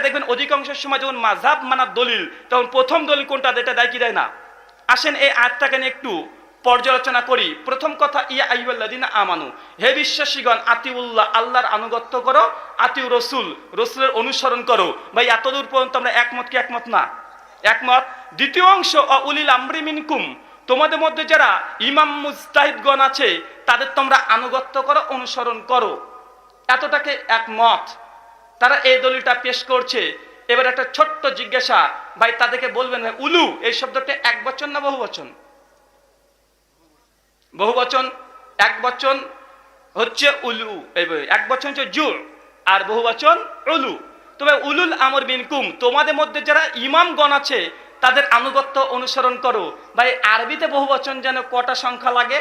দেখবেন অধিকাংশ সময় যখন মাযহাব মানার দলিল, তখন প্রথম দলিল কোনটা, এটা দেয় কি দেয় না? আসেন এই আয়াতটাকে নিয়ে একটু পর্যালোচনা করি। প্রথম কথা, ইয়া আইয়ুহাল্লাযীনা আমানু, হে বিশ্বাসীগণ, আতিউল্লাহ, আল্লাহর আনুগত্য করো, আতিউ রাসূল, রাসূলের অনুসরণ করো। ভাই এতদূর পর্যন্ত আমরা একমত কি একমত না? একমত। দ্বিতীয় অংশ, উলিল আমরি মিনকুম, তোমাদের মধ্যে যারা ইমাম মুজতাহিদগণ আছে তাদের তোমরা আনুগত্য করো, অনুসরণ করো। এতটাকে একমত। তারা এই দলিলটা পেশ করছে। এবার একটা ছোট্ট জিজ্ঞাসা, ভাই তাদেরকে বলবেন, উলু এই শব্দটা এক বচন না বহু বচন? বহু বচন। এক বচন হচ্ছে উলু, এক বচন হচ্ছে জু, আর বহু বচন উলু। তবে উলুল আমর মিনকুম, তোমাদের মধ্যে যারা ইমামগণ আছে তাদের আনুগত্য অনুসরণ করো। ভাই আরবিতে বহু বচন যেন কটা সংখ্যা লাগে?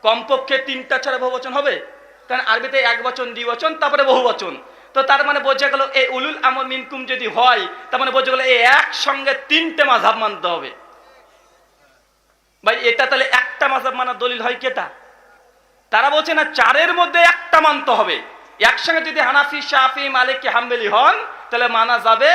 কমপক্ষে 3টা ছাড়া বহু বচন হবে। কারণ আরবিতে এক বচন, দ্বিবচন, তারপরে বহু বচন। তো তার মানে বোঝা গেল এই উলুল আমর মিনকুম যদি হয়, তার মানে বোঝা গেল এই একসঙ্গে 3টে মাযহাব মানতে হবে। ভাই এটা তাহলে একটা মাযহাব মানার দলিল হয় কেটা? তারা বলছে না, 4-এর মধ্যে একটা মানতে হবে। একসঙ্গে যদি হানাফি, শাফি, মালিকি, হাম্বলি হন তাহলে মানা যাবে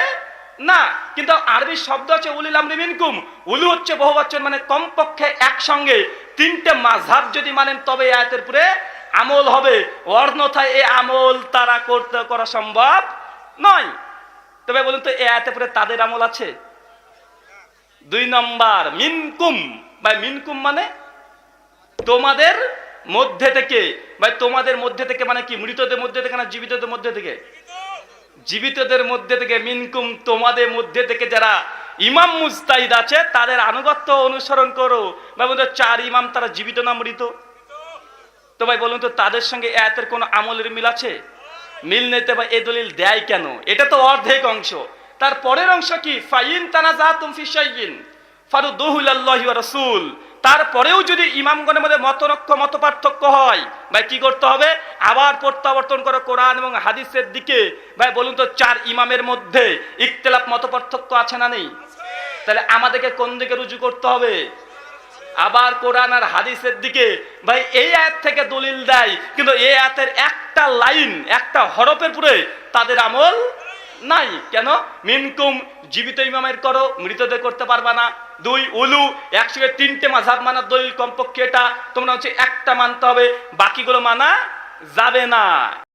না। কিন্তু আরবি শব্দ হচ্ছে উলিল আমরি মিনকুম, উলু হচ্ছে বহুবচন, মানে কমপক্ষে একসঙ্গে 3টে মাযহাব যদি মানেন তবে এই আয়াতের উপরে আমল হবে, অন্যথায় এই আমল তারা করা সম্ভব নয়। তবে বলুন তো এই আয়াতের উপরে তাদের আমল আছে? 2 নম্বর, মিনকুম, ভাই মিনকুম মানে তোমাদের মধ্যে থেকে। ভাই তোমাদের মধ্যে থেকে মানে কি? মৃতদের মধ্যে থেকে না জীবিতদের মধ্যে থেকে? জীবিতদের মধ্যে থেকে। মিনকুম তোমাদের মধ্যে থেকে যারা ইমাম মুজতাহিদ আছে তাদের আনুগত্য অনুসরণ করো। ভাই বলতো 4 ইমাম তারা জীবিত না মৃত? তো ভাই বলুন তো তাদের সঙ্গে আয়াতের কোনো আমলের মিল আছে? মিল নেই। ভাই এই দলিল দেয় কেন? এটা তো অর্ধেক অংশ। তার পরের অংশ কি? ফাইন তানাজাতুম ফি শাইইন ফারুদ্দুহু ইলাল্লাহি ওয়া রাসূল। তারপরেও যদি ইমামগণের মধ্যে মত পার্থক্য হয়, ভাই কি করতে হবে? আবার প্রত্যাবর্তন করো কোরআন এবং হাদিসের দিকে। ভাই বলুন তো 4 ইমামের মধ্যে ইখতিলাফ, মত পার্থক্য আছে না নেই? তাহলে আমাদেরকে কোন দিকে রুজু করতে হবে? আবার কোরআন আর হাদিসের দিকে। ভাই এই আয়াত থেকে দলিল দেয়, কিন্তু এই আয়াতের একটা লাইন, একটা হরফের পুরে তাদের আমল নাই। কেন? মিনকুম জীবিত ইমামের করো, মৃতদের করতে পারবা না। 2 উলু, একসঙ্গে 3টে মাযহাব মানার দলিল কমপক্ষে এটা তোমরা হচ্ছে একটা মানতে হবে, বাকিগুলো মানা যাবে না।